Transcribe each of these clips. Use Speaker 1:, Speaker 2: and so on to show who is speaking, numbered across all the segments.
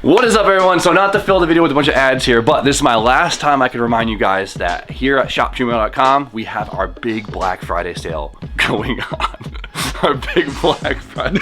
Speaker 1: What is up, everyone? So not to fill the video with a bunch of ads here, but this is my last time I could remind you guys that here at shopgmail.com, we have our big Black Friday sale going on. Our big Black Friday.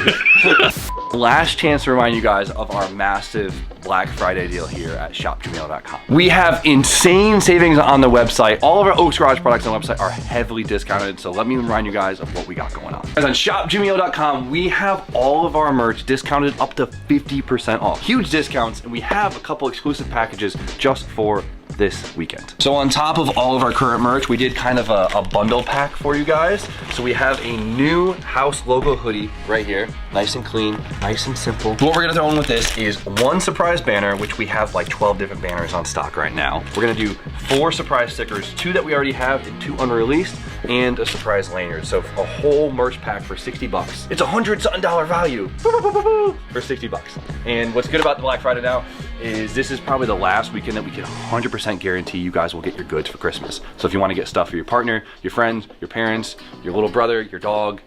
Speaker 1: Last chance to remind you guys of our massive Black Friday deal here at shopgmail.com. We have insane savings on the website. All of our Oaks Garage products on the website are heavily discounted, so let me remind you guys of what we got going on. Guys, on shopgmail.com, we have all of our merch discounted up to 50% off. Huge discounts, and we have a couple exclusive packages just for this weekend. So on top of all of our current merch, we did kind of a bundle pack for you guys. So we have a new house logo hoodie right here. Nice and clean, nice and simple. What we're gonna throw in with this is one surprise banner, which we have like 12 different banners on stock right now. We're gonna do 4 surprise stickers, 2 that we already have and 2 unreleased, and a surprise lanyard. So a whole merch pack for 60 bucks. It's $100-something value for 60 bucks. And what's good about the Black Friday now is this is probably the last weekend that we can 100% guarantee you guys will get your goods for Christmas. So if you want to get stuff for your partner, your friends, your parents, your little brother, your dog,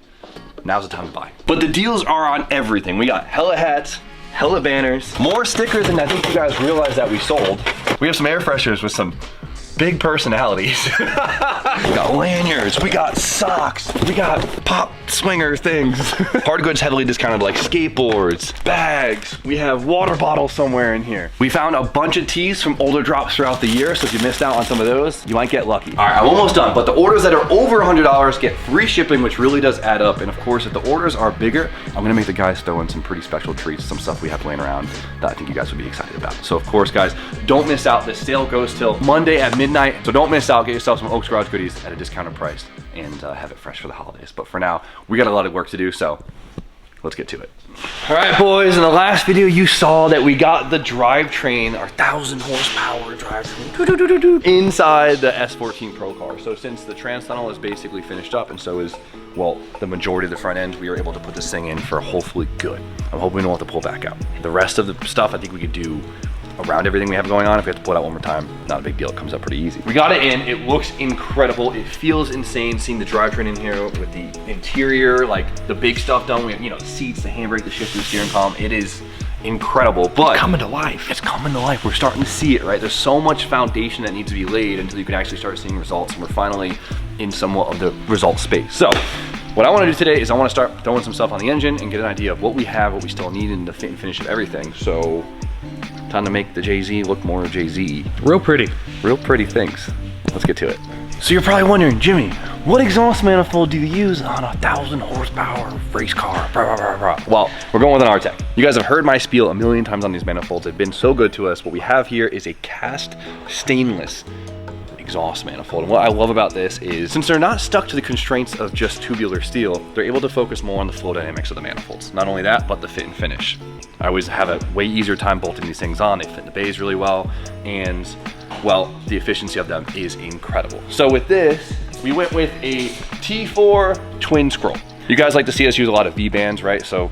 Speaker 1: now's the time to buy. But the deals are on everything. We got hella hats, hella banners, more stickers than I think you guys realize that we sold. We have some air fresheners with some big personalities. We got lanyards, we got socks, we got pop swinger things. Hard goods heavily discounted like skateboards, bags. We have water bottles somewhere in here. We found a bunch of tees from older drops throughout the year, so if you missed out on some of those, you might get lucky. All right, I'm almost done, but the orders that are over $100 get free shipping, which really does add up. And of course, if the orders are bigger, I'm gonna make the guys throw in some pretty special treats, some stuff we have laying around that I think you guys would be excited about. So of course, guys, don't miss out. This sale goes till Monday at midnight, so don't miss out. Get yourself some Oaks Garage goodies at a discounted price and have it fresh for the holidays. But for now, we got a lot of work to do, so let's get to it. All right, boys, in the last video you saw that we got the drivetrain, our 1,000 horsepower drivetrain, inside the S14 Pro car. So since the trans tunnel is basically finished up, and so is, well, the majority of the front end, we were able to put this thing in for hopefully good. I'm hoping we don't have to pull back out. The rest of the stuff I think we could do around everything we have going on. If we have to pull it out one more time, not a big deal. It comes up pretty easy. We got it in. It looks incredible. It feels insane seeing the drivetrain in here with the interior, like the big stuff done. We have, you know, the seats, the handbrake, the shifter, the steering column. It is incredible, but
Speaker 2: it's coming to life.
Speaker 1: It's coming to life. We're starting to see it, right? There's so much foundation that needs to be laid until you can actually start seeing results, and we're finally in somewhat of the result space. So what I want to do today is I want to start throwing some stuff on the engine and get an idea of what we have, what we still need, and the fit and finish of everything. So time to make the JZ look more JZ.
Speaker 2: Real pretty.
Speaker 1: Real pretty things. Let's get to it. So you're probably wondering, Jimmy, what exhaust manifold do you use on a 1,000 horsepower race car? Well, we're going with an R-Tech. You guys have heard my spiel a million times on these manifolds. They've been so good to us. What we have here is a cast stainless exhaust manifold. And what I love about this is, since they're not stuck to the constraints of just tubular steel, they're able to focus more on the flow dynamics of the manifolds. Not only that, but the fit and finish. I always have a way easier time bolting these things on. They fit in the bays really well, and well, the efficiency of them is incredible. So with this, we went with a T4 twin scroll. You guys like to see us use a lot of V-bands, right? So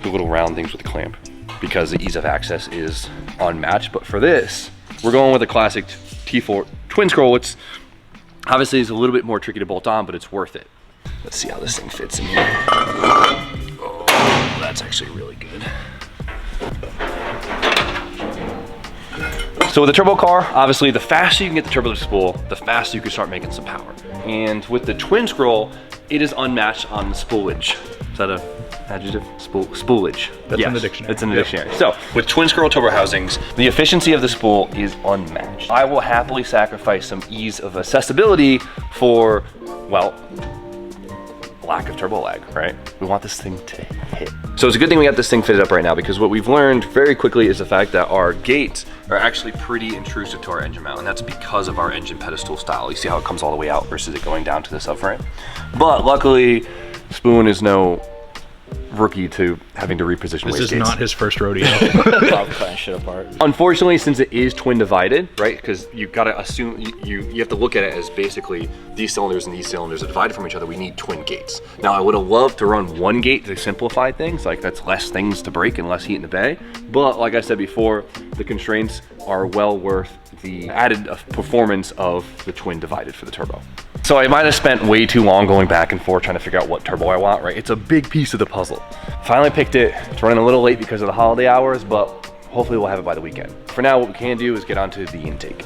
Speaker 1: do little round things with the clamp because the ease of access is unmatched. But for this, we're going with a classic T4 twin scroll. It's obviously is a little bit more tricky to bolt on, but it's worth it. Let's see how this thing fits in here. Oh, that's actually really good. So with the turbo car, obviously the faster you can get the turbo spool, the faster you can start making some power. And with the twin scroll, it is unmatched on the spoolage. Is that an adjective? Spoolage.
Speaker 2: That's in the dictionary.
Speaker 1: It's in the dictionary. So with twin scroll turbo housings, the efficiency of the spool is unmatched. I will happily sacrifice some ease of accessibility for, well, lack of turbo lag, right? We want this thing to hit. So it's a good thing we got this thing fitted up right now, because what we've learned very quickly is the fact that our gates are actually pretty intrusive to our engine mount, and that's because of our engine pedestal style. You see how it comes all the way out versus it going down to the subframe? But luckily, Spoon is no rookie to having to reposition
Speaker 2: this is
Speaker 1: gates.
Speaker 2: not his first rodeo.
Speaker 3: Cutting shit apart.
Speaker 1: Unfortunately, since it is twin divided, right? Because you gotta assume you have to look at it as basically these cylinders and these cylinders are divided from each other. We need twin gates. Now, I would have loved to run one gate to simplify things, like that's less things to break and less heat in the bay. But like I said before, the constraints are well worth the added performance of the twin divided for the turbo. So I might have spent way too long going back and forth trying to figure out what turbo I want, right? It's a big piece of the puzzle. Finally picked it. It's running a little late because of the holiday hours, but hopefully we'll have it by the weekend. For now, what we can do is get onto the intake.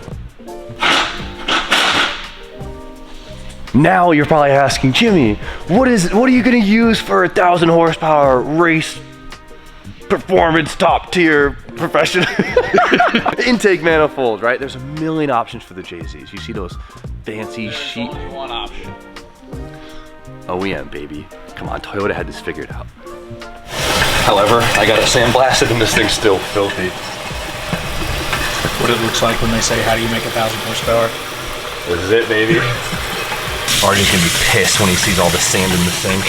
Speaker 1: Now you're probably asking, Jimmy, what are you gonna use for 1,000 horsepower race performance top tier professional intake manifold, right? There's a million options for the JZs. You see those fancy sheet.
Speaker 3: Only one option.
Speaker 1: OEM, baby. Come on, Toyota had this figured out. However, I got it sandblasted and this thing's still filthy.
Speaker 2: What it looks like when they say, how do you make 1,000 horsepower?
Speaker 1: This is it, baby. Artie's gonna be pissed when he sees all the sand in the sink.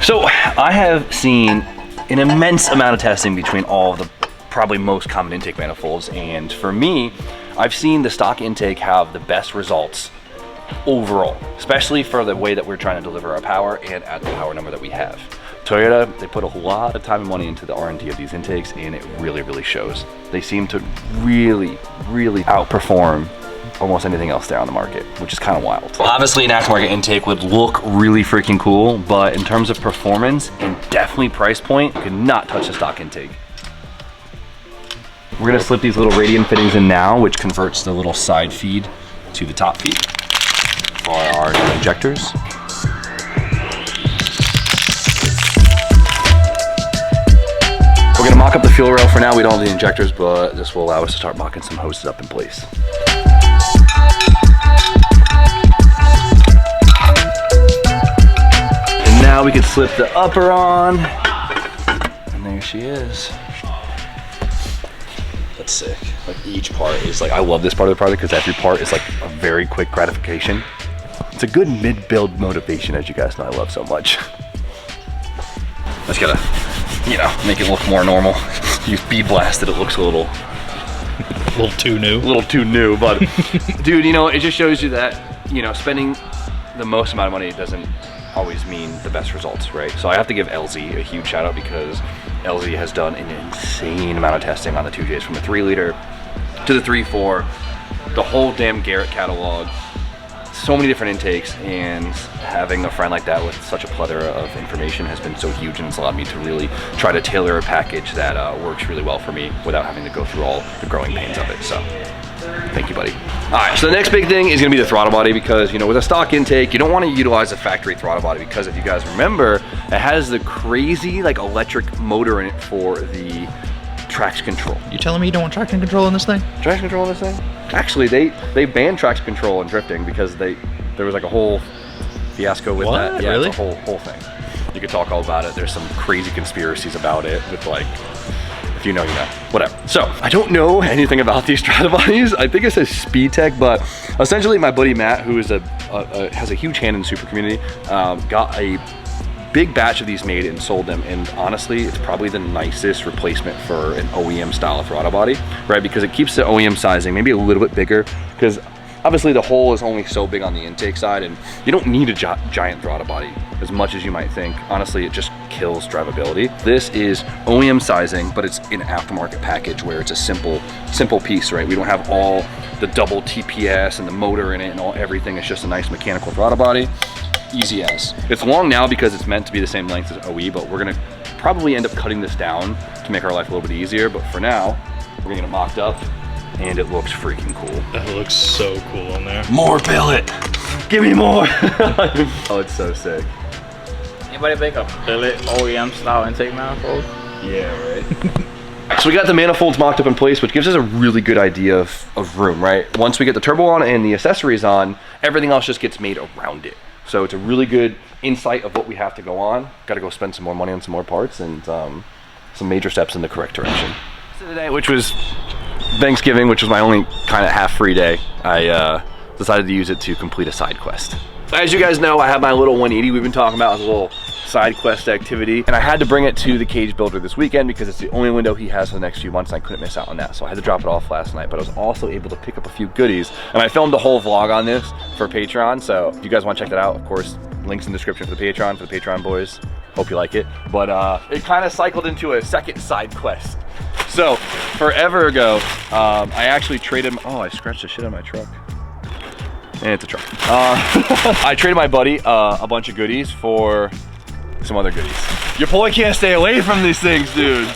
Speaker 1: So I have seen an immense amount of testing between all of the probably most common intake manifolds, and for me, I've seen the stock intake have the best results overall, especially for the way that we're trying to deliver our power and at the power number that we have. Toyota, they put a lot of time and money into the R&D of these intakes, and it really, really shows. They seem to really, really outperform almost anything else there on the market, which is kind of wild. Obviously, an aftermarket intake would look really freaking cool, but in terms of performance and definitely price point, you could not touch the stock intake. We're gonna slip these little radian fittings in now, which converts the little side feed to the top feed for our injectors. We're gonna mock up the fuel rail for now. We don't have the injectors, but this will allow us to start mocking some hoses up in place. And now we can slip the upper on. And there she is. That's sick. Like each part is like, I love this part of the project because every part is like a very quick gratification. It's a good mid-build motivation, as you guys know I love so much. Just gotta, you know, make it look more normal. You bead blasted, it looks a little
Speaker 2: too new.
Speaker 1: A little too new, but dude, you know, it just shows you that, you know, spending the most amount of money doesn't always mean the best results, right? So I have to give LZ a huge shout out because LZ has done an insane amount of testing on the 2Js from the 3 liter to the 3.4, the whole damn Garrett catalog, so many different intakes, and having a friend like that with such a plethora of information has been so huge, and it's allowed me to really try to tailor a package that works really well for me without having to go through all the growing pains of it. So thank you, buddy. All right, so the next big thing is gonna be the throttle body, because, you know, with a stock intake, you don't wanna utilize a factory throttle body, because if you guys remember, it has the crazy like electric motor in it for the traction control.
Speaker 2: You telling me you don't want traction control in this thing?
Speaker 1: Traction control in this thing? Actually, they banned traction control in drifting because there was like a whole fiasco with that. Yeah,
Speaker 2: really?
Speaker 1: it's a whole thing. You could talk all about it. There's some crazy conspiracies about it with like, if you know, you know, whatever. So I don't know anything about these throttle bodies. I think it says Speed Tech, but essentially my buddy Matt, who is has a huge hand in the super community, got a big batch of these made and sold them, and honestly it's probably the nicest replacement for an OEM style of throttle body, right? Because it keeps the OEM sizing maybe a little bit bigger, because obviously the hole is only so big on the intake side, and you don't need a giant throttle body as much as you might think. Honestly, it just kills drivability. This is OEM sizing, but it's an aftermarket package where it's a simple piece, right? We don't have all the double TPS and the motor in it and everything. It's just a nice mechanical throttle body. Easy as. It's long now because it's meant to be the same length as OE, but we're gonna probably end up cutting this down to make our life a little bit easier. But for now, we're gonna get it mocked up, and it looks freaking cool.
Speaker 2: That looks so cool on there.
Speaker 1: More billet! Give me more! Oh, it's so sick.
Speaker 3: Anybody make a billet OEM style intake manifold?
Speaker 1: Yeah, right. So we got the manifolds mocked up in place, which gives us a really good idea of room, right? Once we get the turbo on and the accessories on, everything else just gets made around it. So it's a really good insight of what we have to go on. Got to go spend some more money on some more parts and some major steps in the correct direction. So today, which was Thanksgiving, which was my only kind of half free day, I decided to use it to complete a side quest. As you guys know, I have my little 180 we've been talking about as a little side quest activity, and I had to bring it to the cage builder this weekend because it's the only window he has for the next few months, and I couldn't miss out on that. So I had to drop it off last night, but I was also able to pick up a few goodies, and I filmed a whole vlog on this for Patreon. So if you guys want to check that out, of course, links in the description for the Patreon boys. Hope you like it. But it kind of cycled into a second side quest. So forever ago, I actually traded, oh, I scratched the shit out of my truck. And it's a truck. I traded my buddy a bunch of goodies for some other goodies. Your boy can't stay away from these things, dude.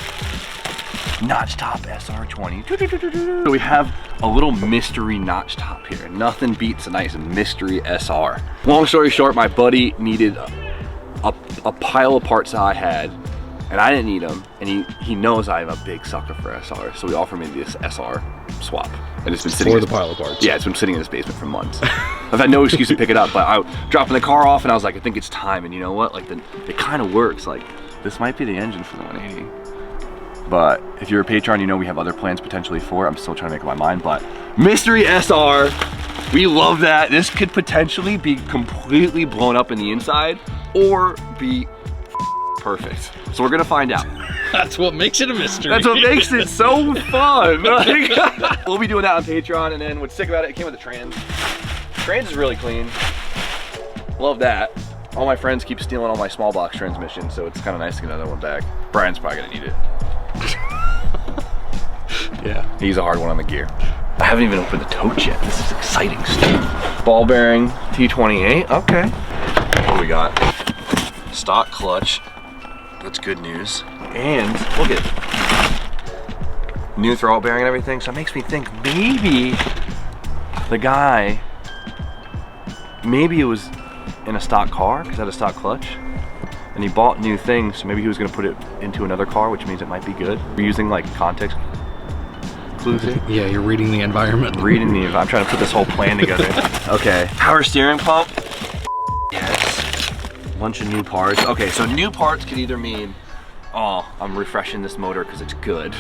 Speaker 1: Notch top SR20. So we have a little mystery notch top here. Nothing beats a nice mystery SR. Long story short, my buddy needed a pile of parts that I had, and I didn't need them, and he knows I'm a big sucker for SR, so he offered me this SR swap. And it's been sitting
Speaker 4: for the pile of parts.
Speaker 1: Yeah, it's been sitting in this basement for months. I've had no excuse to pick it up, but I dropping the car off and I was like, I think it's time. And you know what? Like, it kind of works. Like, this might be the engine for the 180. But if you're a Patreon, you know we have other plans potentially for it. I'm still trying to make up my mind, but mystery SR, we love that. This could potentially be completely blown up in the inside or be perfect. So we're gonna find out.
Speaker 4: That's what makes it a mystery.
Speaker 1: That's what makes it so fun. We'll be doing that on Patreon, and then what's sick about it, it came with a trans. Trans is really clean. Love that. All my friends keep stealing all my small box transmissions, so it's kind of nice to get another one back. Brian's probably gonna need it.
Speaker 4: Yeah.
Speaker 1: He's a hard one on the gear. I haven't even opened the tote yet. This is exciting stuff. Ball bearing T28, okay. What do we got? Stock clutch. That's good news. And look at new throttle bearing and everything. So it makes me think maybe the guy, maybe it was in a stock car because it had a stock clutch, and he bought new things. So maybe he was going to put it into another car, which means it might be good. We're using like context clues here.
Speaker 4: Yeah, you're reading the environment.
Speaker 1: I'm trying to put this whole plan together. Okay, power steering pump. Yes. Bunch of new parts. Okay, so new parts can either mean, oh, I'm refreshing this motor because it's good,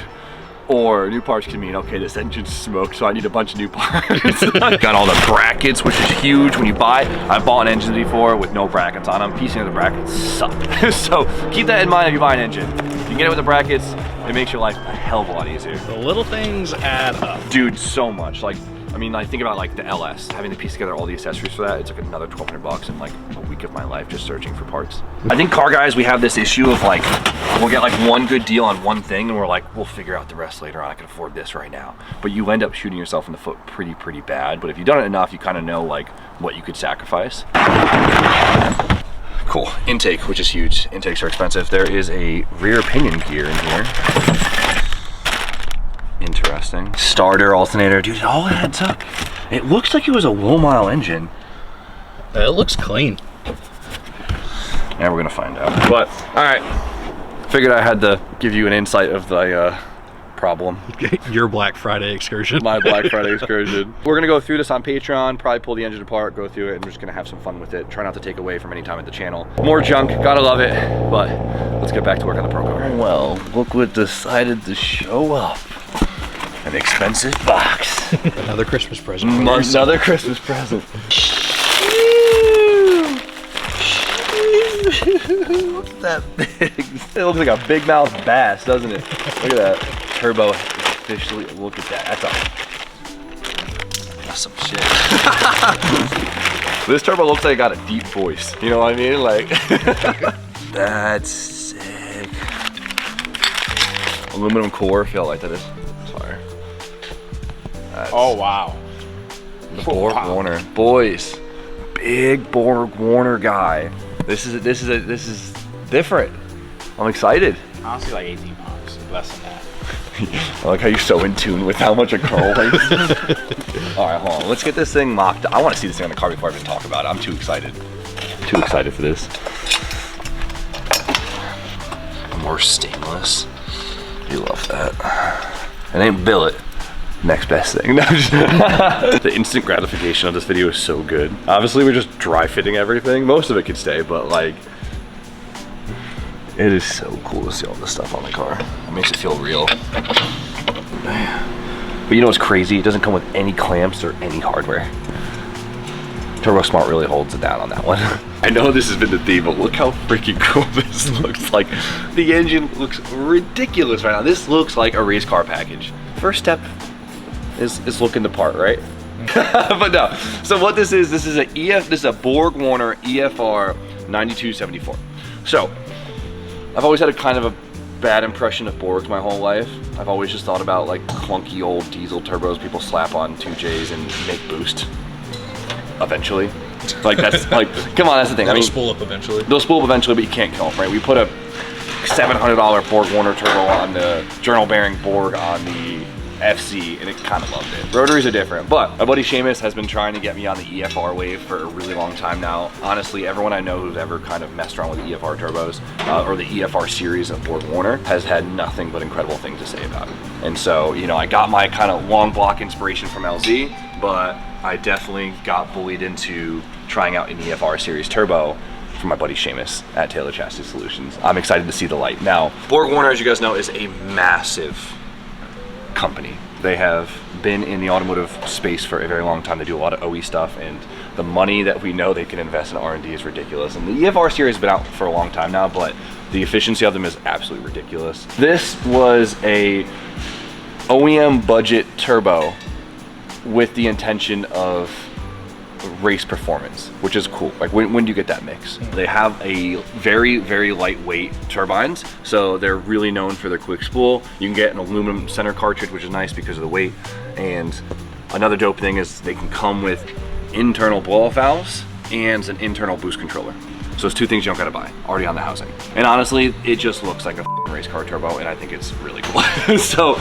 Speaker 1: or new parts can mean, okay, this engine's smoked, so I need a bunch of new parts. Got all the brackets, which is huge when you buy. I've bought an engine before with no brackets on them. Piecing the brackets suck. So keep that in mind if you buy an engine. You can get it with the brackets, it makes your life a hell of a lot easier.
Speaker 4: The little things add up.
Speaker 1: Dude, so much. Like, I mean, I think about like the LS, having to piece together all the accessories for that. It's like another 1,200 bucks in like a week of my life just searching for parts. I think car guys, we have this issue of like, we'll get like one good deal on one thing and we're like, we'll figure out the rest later on. I can afford this right now. But you end up shooting yourself in the foot pretty bad. But if you've done it enough, you kind of know like what you could sacrifice. Cool, intake, which is huge. Intakes are expensive. There is a rear pinion gear in here. Interesting. Starter, alternator, dude, it all adds up. It looks like it was a low mile engine.
Speaker 4: It looks clean.
Speaker 1: Yeah, we're gonna find out. But, all right. Figured I had to give you an insight of the problem.
Speaker 4: Your Black Friday excursion.
Speaker 1: My Black Friday excursion. We're gonna go through this on Patreon, probably pull the engine apart, go through it, and we're just gonna have some fun with it. Try not to take away from any time at the channel. More junk, gotta love it, but let's get back to work on the Pro car. Well, look what decided to show up. An expensive box.
Speaker 4: Another Christmas present.
Speaker 1: Another Christmas present. Look at that big. It looks like a big mouth bass, doesn't it? Look at that. Turbo officially. Look at that. That's some shit. This turbo looks like it got a deep voice. You know what I mean? Like, that's sick. Aluminum core. Feel like that is. Sorry. That's
Speaker 3: Oh wow.
Speaker 1: the Borg Warner. Boys, big Borg Warner guy. This is different. I'm excited.
Speaker 3: Honestly, like 18 pounds, less than that.
Speaker 1: I like how you're so in tune with how much a car weighs. All right, hold on. Let's get this thing mocked. I want to see this thing on the car before I even talk about it. I'm too excited. Too excited for this. More stainless. You love that. It ain't billet. Next best thing. No, the instant gratification of this video is so good. Obviously, we're just dry fitting everything. Most of it could stay, but like, it is so cool to see all this stuff on the car. It makes it feel real. But you know what's crazy? It doesn't come with any clamps or any hardware. Turbo Smart really holds it down on that one. I know this has been the theme, but look how freaking cool this looks like. The engine looks ridiculous right now. This looks like a race car package. First step is looking the part, right? But no. So what this is a Borg Warner EFR 9274. So I've always had a kind of a bad impression of Borgs my whole life. I've always just thought about like clunky old diesel turbos people slap on 2Js and make boost eventually. Like that's like, come on, that's the thing. I mean,
Speaker 4: spool up eventually.
Speaker 1: They'll spool up eventually, but you can't kill them, right? We put a $700 Borg Warner turbo on the journal bearing Borg on the FC, and it kind of loved it. Rotaries are different, but my buddy Seamus has been trying to get me on the EFR wave for a really long time now. Honestly, everyone I know who's ever kind of messed around with EFR turbos or the EFR series of Borg Warner has had nothing but incredible things to say about it. And so, you know, I got my kind of long block inspiration from LZ, but I definitely got bullied into trying out an EFR series turbo from my buddy Seamus at Taylor Chassis Solutions. I'm excited to see the light. Now, Borg Warner, as you guys know, is a massive company. They have been in the automotive space for a very long time. They do a lot of OE stuff, and the money that we know they can invest in R&D is ridiculous. And the EFR series has been out for a long time now, but the efficiency of them is absolutely ridiculous. This was a OEM budget turbo with the intention of race performance, which is cool. Like when do you get that mix? They have a very, very lightweight turbines, so they're really known for their quick spool. You can get an aluminum center cartridge, which is nice because of the weight. And another dope thing is they can come with internal blow-off valves and an internal boost controller. So it's two things you don't gotta buy, already on the housing. And honestly, it just looks like a race car turbo, and I think it's really cool. So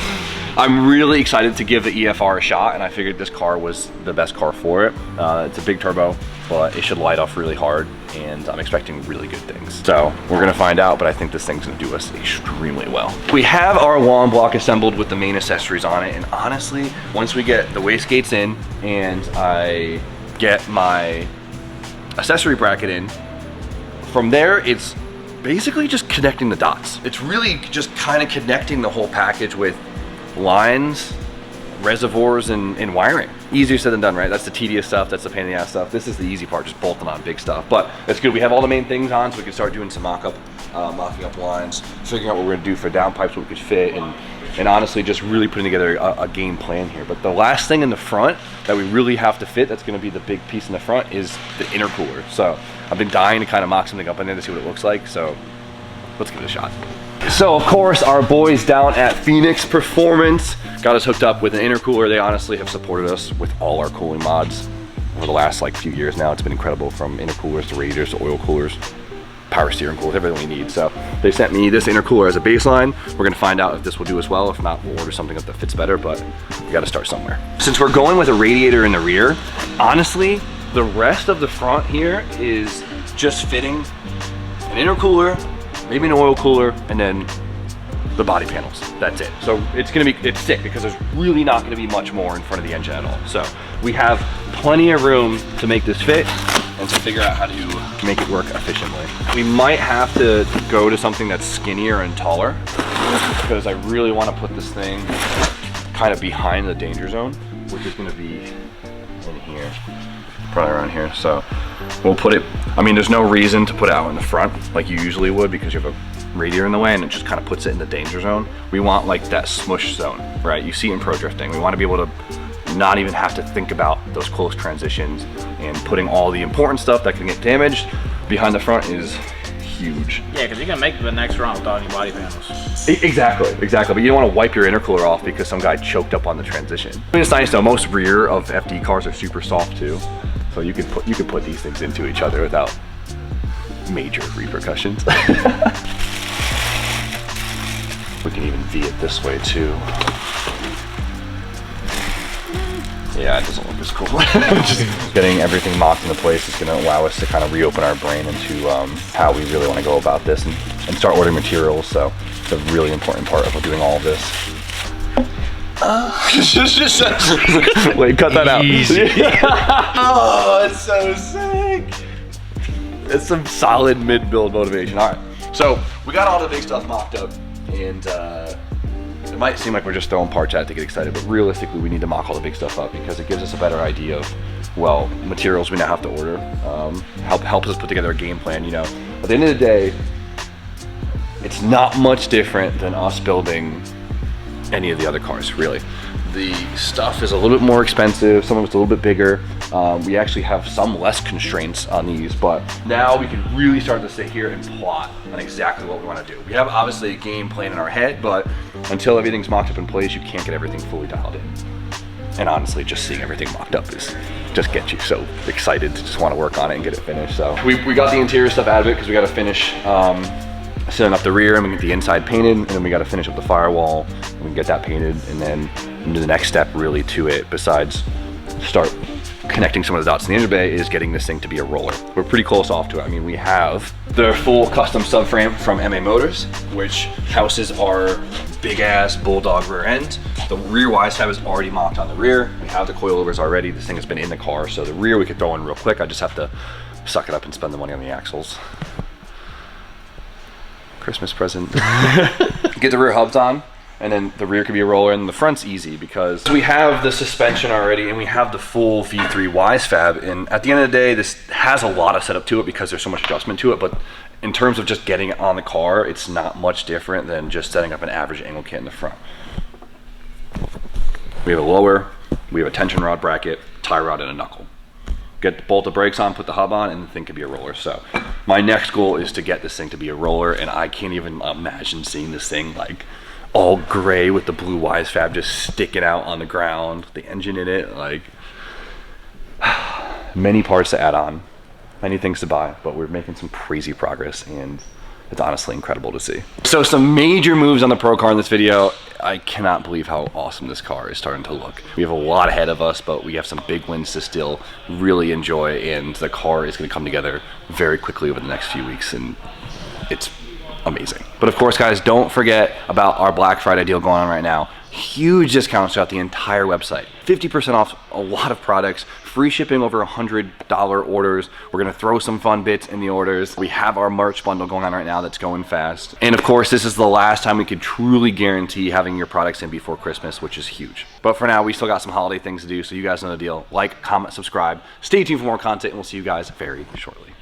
Speaker 1: I'm really excited to give the EFR a shot, and I figured this car was the best car for it. It's a big turbo, but it should light off really hard, and I'm expecting really good things. So we're gonna find out, but I think this thing's gonna do us extremely well. We have our long block assembled with the main accessories on it, and honestly, once we get the wastegates in and I get my accessory bracket in, from there, it's basically just connecting the dots. It's really just kind of connecting the whole package with lines, reservoirs, and wiring. Easier said than done, right? That's the tedious stuff, that's the pain in the ass stuff. This is the easy part, just bolting on big stuff. But it's good, we have all the main things on, so we can start doing some mocking up lines, figuring out what we're gonna do for downpipes, what we could fit, and honestly just really putting together a game plan here. But the last thing in the front that we really have to fit, that's gonna be the big piece in the front, is the intercooler. So I've been dying to kind of mock something up in there to see what it looks like, so let's give it a shot. So of course, our boys down at Phoenix Performance got us hooked up with an intercooler. They honestly have supported us with all our cooling mods over the last few years now. It's been incredible, from intercoolers to radiators to oil coolers, power steering coolers, everything we need. So they sent me this intercooler as a baseline. We're gonna find out if this will do as well. If not, we'll order something that fits better, but we gotta start somewhere. Since we're going with a radiator in the rear, honestly, the rest of the front here is just fitting an intercooler, maybe an oil cooler, and then the body panels. That's it. So it's sick because there's really not gonna be much more in front of the engine at all. So we have plenty of room to make this fit and to figure out how to make it work efficiently. We might have to go to something that's skinnier and taller because I really want to put this thing kind of behind the danger zone, which is gonna be in here, probably around here. So we'll put it, I mean, there's no reason to put it out in the front like you usually would because you have a radiator in the way and it just kind of puts it in the danger zone. We want like that smush zone, right? You see it in pro drifting. We want to be able to not even have to think about those close transitions, and putting all the important stuff that can get damaged behind the front is huge.
Speaker 3: Yeah, because you can make the next run without any body panels.
Speaker 1: Exactly. But you don't want to wipe your intercooler off because some guy choked up on the transition. I mean, it's nice though. Most rear of FD cars are super soft too, so you could put these things into each other without major repercussions. We can even V it this way too. Yeah, it doesn't look as cool. Just getting everything mocked into place is going to allow us to kind of reopen our brain into how we really want to go about this and start ordering materials. So it's a really important part of doing all of this. Wait, cut that out. Oh, it's so sick. It's some solid mid-build motivation. All right, so we got all the big stuff mocked up, and it might seem like we're just throwing parts at it to get excited, but realistically we need to mock all the big stuff up because it gives us a better idea of, well, materials we now have to order, helps us put together a game plan. You know, at the end of the day, it's not much different than us building any of the other cars, really. The stuff is a little bit more expensive, some of it's a little bit bigger. We actually have some less constraints on these, but now we can really start to sit here and plot on exactly what we want to do. We have obviously a game plan in our head, but until everything's mocked up in place, you can't get everything fully dialed in. And honestly, just seeing everything mocked up just gets you so excited to just want to work on it and get it finished. So we got the interior stuff out of it because we got to finish setting up the rear, and we get the inside painted, and then we got to finish up the firewall, and we can get that painted, and then into the next step really to it, besides start connecting some of the dots in the engine bay, is getting this thing to be a roller. We're pretty close off to it. I mean, we have the full custom subframe from MA Motors, which houses our big ass Bulldog rear end. The rear wise tab is already mocked on the rear. We have the coilovers already. This thing has been in the car, so the rear we could throw in real quick. I just have to suck it up and spend the money on the axles. Christmas present. Get the rear hubs on, and then the rear could be a roller, and the front's easy because we have the suspension already and we have the full V3 wise fab, and at the end of the day this has a lot of setup to it because there's so much adjustment to it, but in terms of just getting it on the car, it's not much different than just setting up an average angle kit in the front. We have a lower, we have a tension rod bracket, tie rod, and a knuckle. Get bolt the brakes on, put the hub on, and the thing could be a roller. So my next goal is to get this thing to be a roller, and I can't even imagine seeing this thing like all gray with the blue wise fab just sticking out on the ground, the engine in it, like many parts to add on, many things to buy, but we're making some crazy progress, and it's honestly incredible to see. So some major moves on the Pro car in this video. I cannot believe how awesome this car is starting to look. We have a lot ahead of us, but we have some big wins to still really enjoy, and the car is going to come together very quickly over the next few weeks, and it's amazing. But of course, guys, don't forget about our Black Friday deal going on right now. Huge discounts throughout the entire website. 50% off a lot of products, free shipping over $100 orders. We're gonna throw some fun bits in the orders. We have our merch bundle going on right now that's going fast. And of course, this is the last time we could truly guarantee having your products in before Christmas, which is huge. But for now, we still got some holiday things to do, so you guys know the deal. Like, comment, subscribe. Stay tuned for more content, and we'll see you guys very shortly.